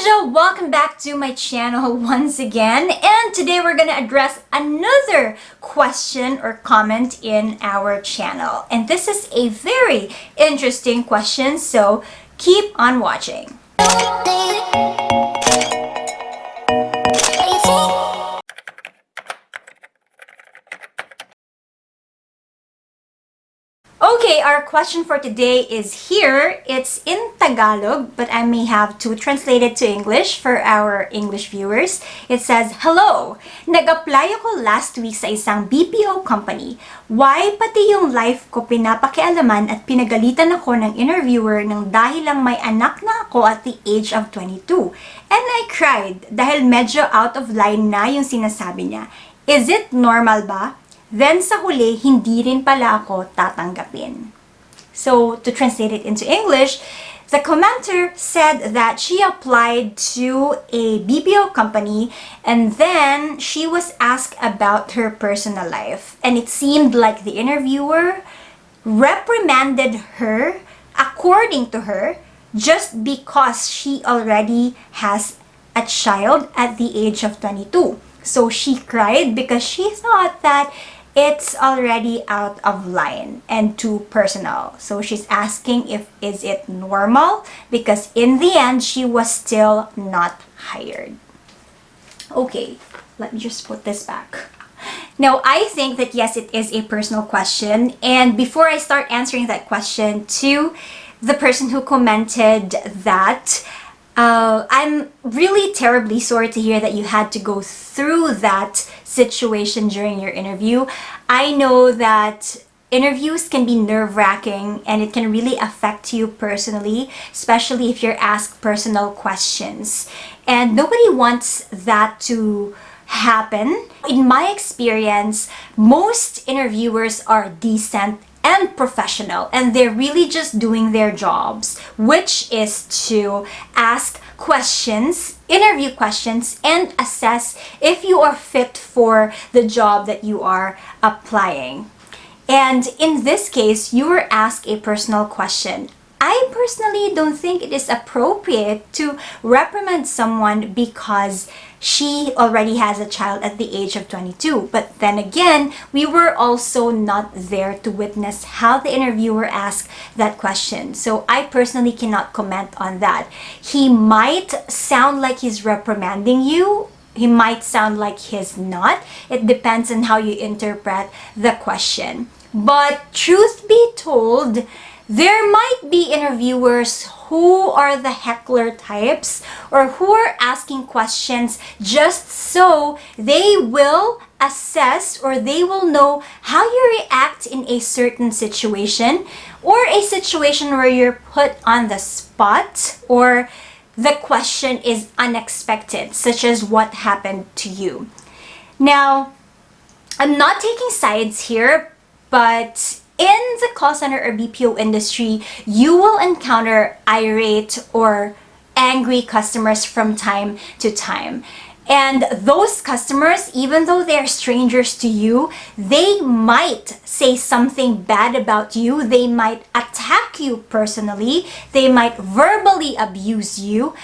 Angel, welcome back to my channel once again, and today we're gonna address another question or comment in our channel, and this is a very interesting question, so keep on watching. Okay, our question for today is here. It's in Tagalog, but I may have to translate it to English for our English viewers. It says, "Hello! Nag-apply ako last week sa isang BPO company. Why pati yung life ko pinapakialaman at pinagalitan ako ng interviewer nang dahil lang may anak na ako at the age of 22. And I cried dahil medyo out of line na yung sinasabi niya. Is it normal ba? Then sa huli, hindi rin pala ako tatanggapin." So, to translate it into English, the commenter said that she applied to a BPO company and then she was asked about her personal life. And it seemed like the interviewer reprimanded her, according to her, just because she already has a child at the age of 22. So she cried because she thought that it's already out of line and too personal. So she's asking if is it normal, because in the end she was still not hired. Okay, let me just put this back. Now, I think that yes, it is a personal question, and before I start answering that question to the person who commented that, I'm really terribly sorry to hear that you had to go through that situation during your interview. I know that interviews can be nerve-wracking and it can really affect you personally, especially if you're asked personal questions. And nobody wants that to happen. In my experience, most interviewers are decent and professional, and they're really just doing their jobs, which is to ask questions, interview questions, and assess if you are fit for the job that you are applying. And in this case, you were asked a personal question. I personally don't think it is appropriate to reprimand someone because she already has a child at the age of 22. But then again, we were also not there to witness how the interviewer asked that question. So I personally cannot comment on that. He might sound like he's reprimanding you. He might sound like he's not. It depends on how you interpret the question. But truth be told, there might be interviewers who are the heckler types or who are asking questions just so they will assess or they will know how you react in a certain situation, or a situation where you're put on the spot or the question is unexpected, such as what happened to you. Now, I'm not taking sides here, but in the call center or BPO industry, you will encounter irate or angry customers from time to time. And those customers, even though they're strangers to you, they might say something bad about you. They might attack you personally. They might verbally abuse you.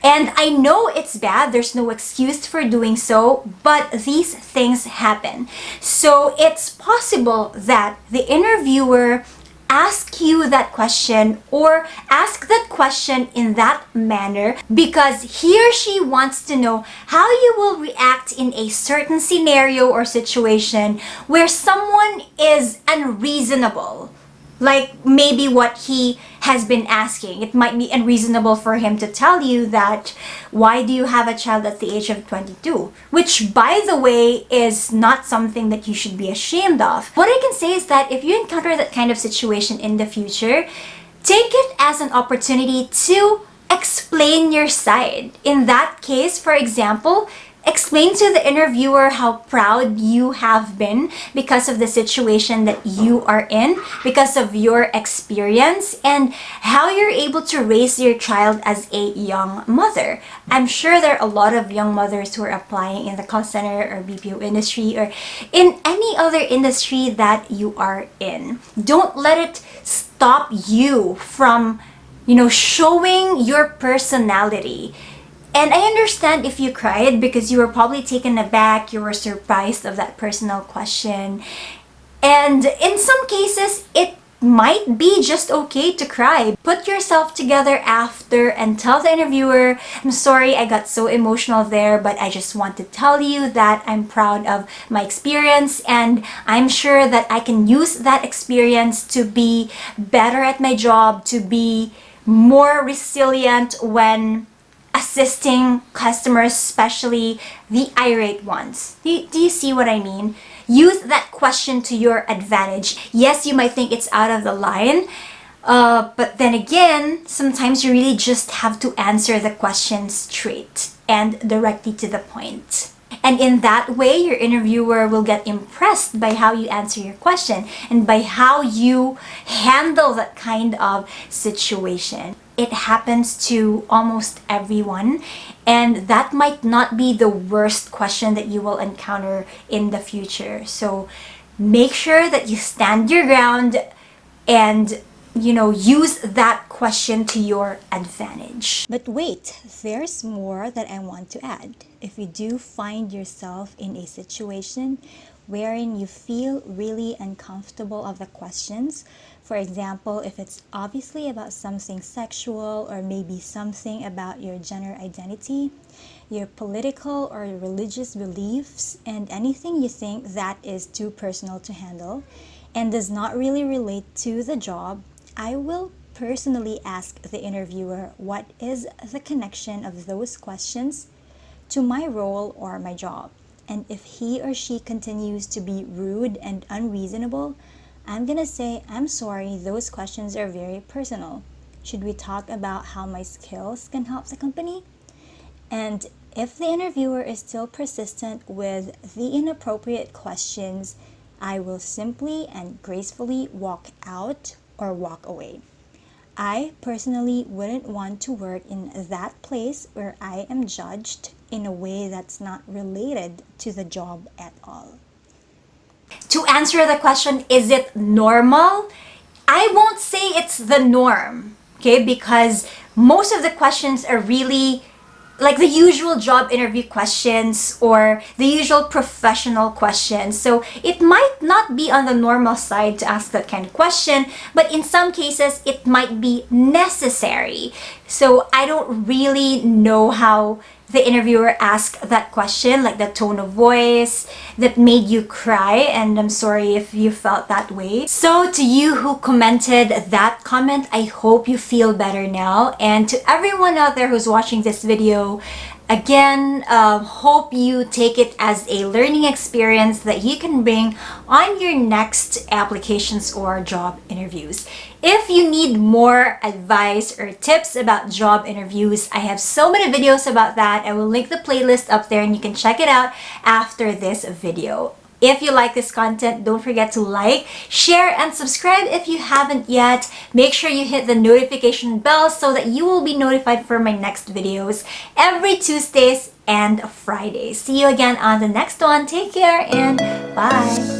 And I know it's bad, there's no excuse for doing so, but these things happen. So it's possible that the interviewer ask you that question or ask that question in that manner because he or she wants to know how you will react in a certain scenario or situation where someone is unreasonable. Like maybe what he has been asking. It might be unreasonable for him to tell you that, why do you have a child at the age of 22? Which, by the way, is not something that you should be ashamed of. What I can say is that if you encounter that kind of situation in the future, take it as an opportunity to explain your side. In that case, for example, explain to the interviewer how proud you have been because of the situation that you are in, because of your experience, and how you're able to raise your child as a young mother. I'm sure there are a lot of young mothers who are applying in the call center or BPO industry or in any other industry that you are in. Don't let it stop you from, showing your personality. And I understand if you cried because you were probably taken aback, you were surprised of that personal question. And in some cases, it might be just okay to cry. Put yourself together after and tell the interviewer, I'm sorry I got so emotional there, but I just want to tell you that I'm proud of my experience and I'm sure that I can use that experience to be better at my job, to be more resilient when assisting customers, especially the irate ones. Do you see what I mean? Use that question to your advantage. Yes, you might think it's out of the line, but then again, sometimes you really just have to answer the question straight and directly to the point. And in that way, your interviewer will get impressed by how you answer your question and by how you handle that kind of situation. It happens to almost everyone, and that might not be the worst question that you will encounter in the future. So make sure that you stand your ground and use that question to your advantage. But wait, there's more that I want to add. If you do find yourself in a situation wherein you feel really uncomfortable of the questions, for example, if it's obviously about something sexual or maybe something about your gender identity, your political or religious beliefs, and anything you think that is too personal to handle and does not really relate to the job, I will personally ask the interviewer what is the connection of those questions to my role or my job. And if he or she continues to be rude and unreasonable, I'm gonna say, I'm sorry, those questions are very personal. Should we talk about how my skills can help the company? And if the interviewer is still persistent with the inappropriate questions, I will simply and gracefully walk out or walk away. I personally wouldn't want to work in that place where I am judged in a way that's not related to the job at all. To answer the question, is it normal? I won't say it's the norm, okay? Because most of the questions are really like the usual job interview questions or the usual professional questions. So it might not be on the normal side to ask that kind of question, but in some cases it might be necessary. So I don't really know how the interviewer asked that question, like the tone of voice that made you cry, and I'm sorry if you felt that way. So to you who commented that comment, I hope you feel better now. And to everyone out there who's watching this video, again, hope you take it as a learning experience that you can bring on your next applications or job interviews. If you need more advice or tips about job interviews, I have so many videos about that. I will link the playlist up there and you can check it out after this video. If you like this content, don't forget to like, share, and subscribe if you haven't yet. Make sure you hit the notification bell so that you will be notified for my next videos every Tuesdays and Fridays. See you again on the next one. Take care and bye.